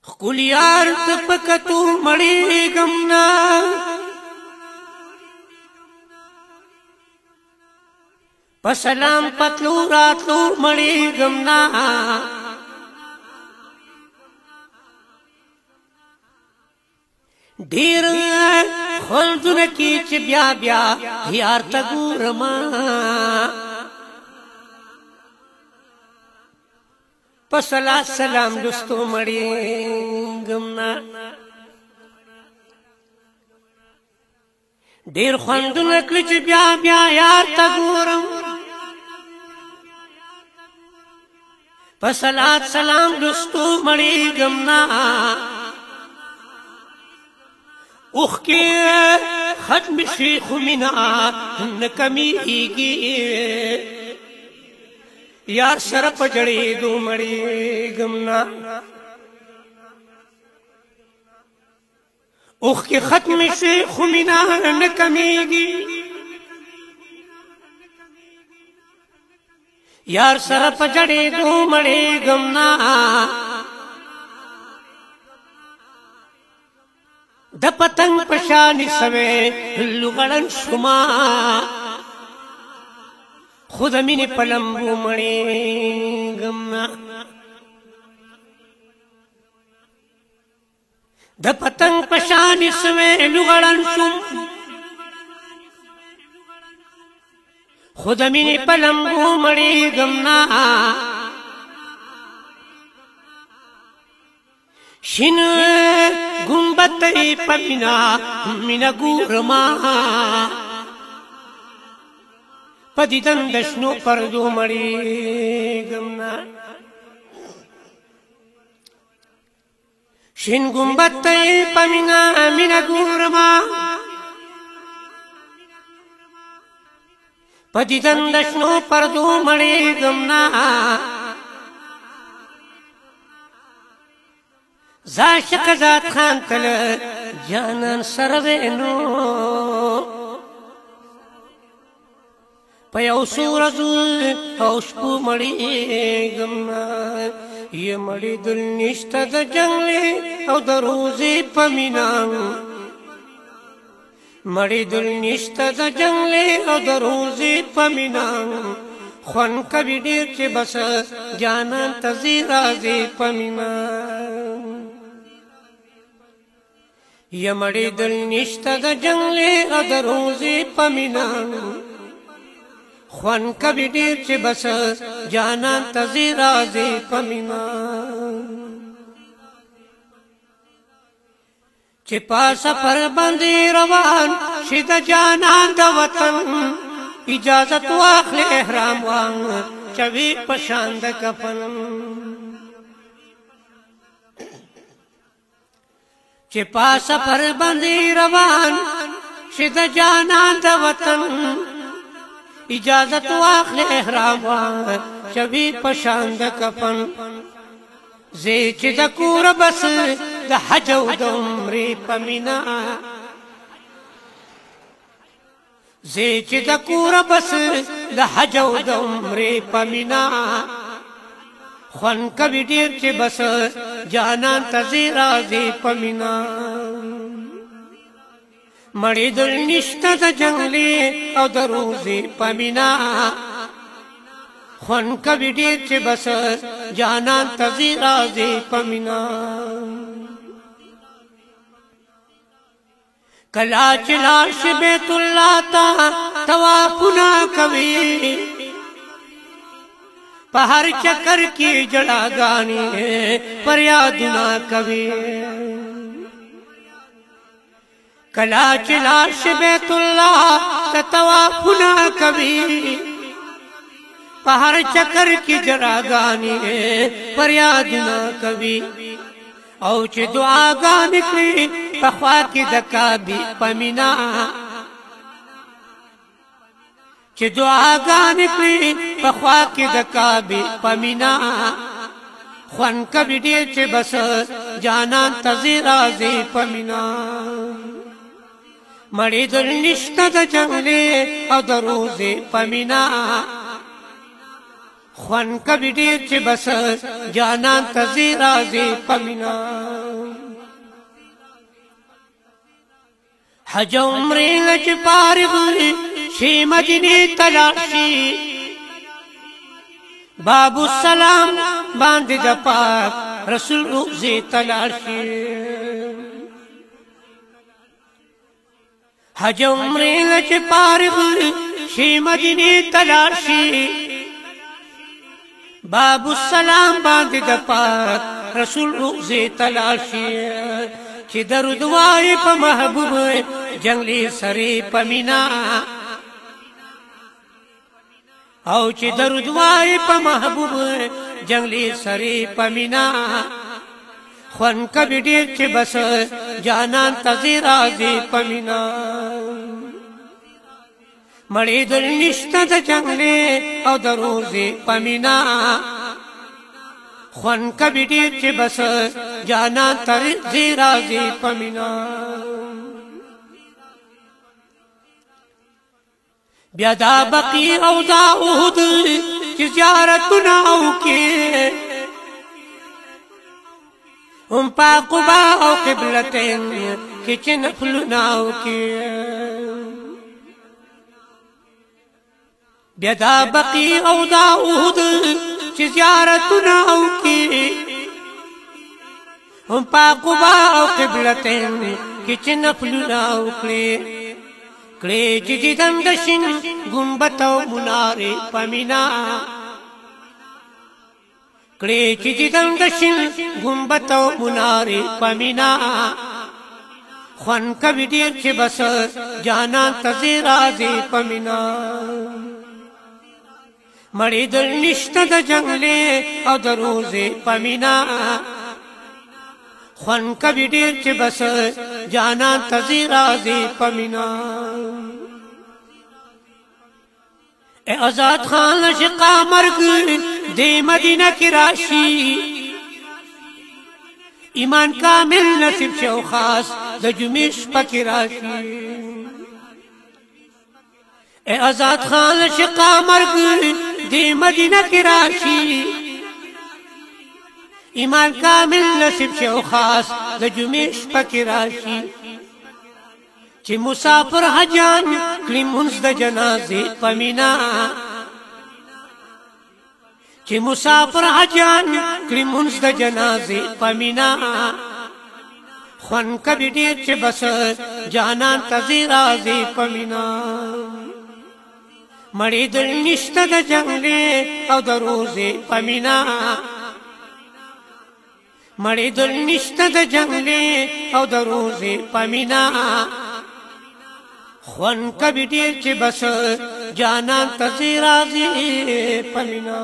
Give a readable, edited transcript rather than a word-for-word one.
خکولیار تپکتو مڑی گمنا پسلام پتلو راتلو مڑی گمنا ډیر خلدونه کی چې بیا بیا یار ته ګورما پسلا سلام دوستو مړی ګمنا ډیر خلدونه کی چې بیا بیا یار ته ګورم پسلا سلام دوستو مړی ګمنا اوخ کے ختم شیخ منا نکمیگی یار سر پجڑی دو مڑی گمنا اوخ کے ختم شیخ منا نکمیگی یار سر پجڑی دو مڑی گمنا د پتنگ پشانی سوے لغڑن شما خود مینی پلمبو مڑی گمنا د پتنگ پشانی سوے لغڑن شما خود مینی پلمبو مڑی گمنا شین گنبتئی پمینا مینا گورما پدیدن دشنو پردو مڑی گمنا شین گنبتئی پمینا مینا گورما پدیدن دشنو پردو مڑی گمنا زاشق ذات خان تل جانان سروینو پیو سورزو اوشپو مڑی گمنا یہ مڑی دل نشتا دا جنگلی او دا روزی پمینان مڑی دل نشتا دا جنگلی او دا روزی پمینان خوان کبی دیر چی بس جانان تزی رازی پمینان یا مڑی دل نشتا دا جنگلی او دا روزی پمینان خوان کبی دیر چی بس جانان تزی رازی پمینان چی پاسا پر بندی روان شد جانان دا وطن اجازت واخل احرام وان چوی پشاند کفن چی پاسا پر بندی روان شد جانان دا وطن اجازت واخل احرام وان چوی پشاند کفن زی چی دا کور بس دا حج و دا عمری پمینا زی چی دا کور بس دا حج و دا عمری پمینا خوان کبی دیر چی بس جانان تزی رازی پمینا مڑی دل نشتا دا جنگلی او دا روزی پمینا خوان کبی دیر چی بس جانان تزی رازی پمینا کلا چلاش بیت اللہ تا توافنا کبھی پہر چکر کی جڑا گانی پر یادنا کبھی کلا چلاش بیت اللہ تا توافنا کبھی پہر چکر کی جڑا گانی پر یادنا کبھی او چی دعا گا نکلی پخوا کی دکابی پمینا چی دعا گا نکلی پخوا کی دکابی پمینا خوان کبی دیر چی بس جانان تزی رازی پمینا مڑی دل نشتا دا جنگلی او دا روزی پمینا خوان کبي ډېر چې بس جانان ته ځي راځي په مینا حج عمرې نه چې فارغ شي مدینې ته لاړ شي باب السلام باندې د پاک رسول روزي ته لاړ شي حج عمرې نه چې فارغ شي مدینې ته لاړ شي باب السلام باندې د پاک رسول روزي ته لاړ شي چې درود وایي په محبوب جنگلي سرې په مینا او چې درود وایي په محبوب جنگلي سرې په مینا خوان کبي ډېر چې بس جانان ته ځي راځي په مینا مړې دل نشته د جنگلي او د روزي په مینا خوان کبي ډېر چې بس جانان ته ځي راځي په مینا بیا دا بقي او دا احد چې زیارتونه وکړي هم په قبا او قبلتين کې چې نفلونه وکړي بیا دا بقي او دا احد چې زیارتونه وکړي هم په قبا او قبلتين کې چې نفلونه وکړي کړي چې دیدن د شین ګمبد او منارې په مینا کړي چې دیدن د شین ګمبد او منارې په مینا خوان کبي ډېر چې بس جانان ته ځي راځي په مینا مړې دل نشته د جنگلي او د روزي په مینا خوان کبي ډېر چې بس جانان ته ځي راځي په مینا اے آزاد خان شقا مرګ دې مدینه کې راشي ایمان کامل نصیب شو خاص د جمعې شپه کې راشي اے آزاد خان شقا مرګ دې مدینه کې راشي ایمان کامل نصیب شو خاص د جمعې شپه کې راشي چې مسافر حجان کړي مونځ د جنازې په مینا چې مسافر حجان کړي مونځ د جنازې په مینا خوان کبي ډېر چې بس جانان ته ځي راځي په مینا مړې دل نشته د جنګلي او د روزي په مینا مړې دل نشته د جنگلي او د روزي په مینا خوان کبي ډېر چې بس جانان ته ځي راځي په مینا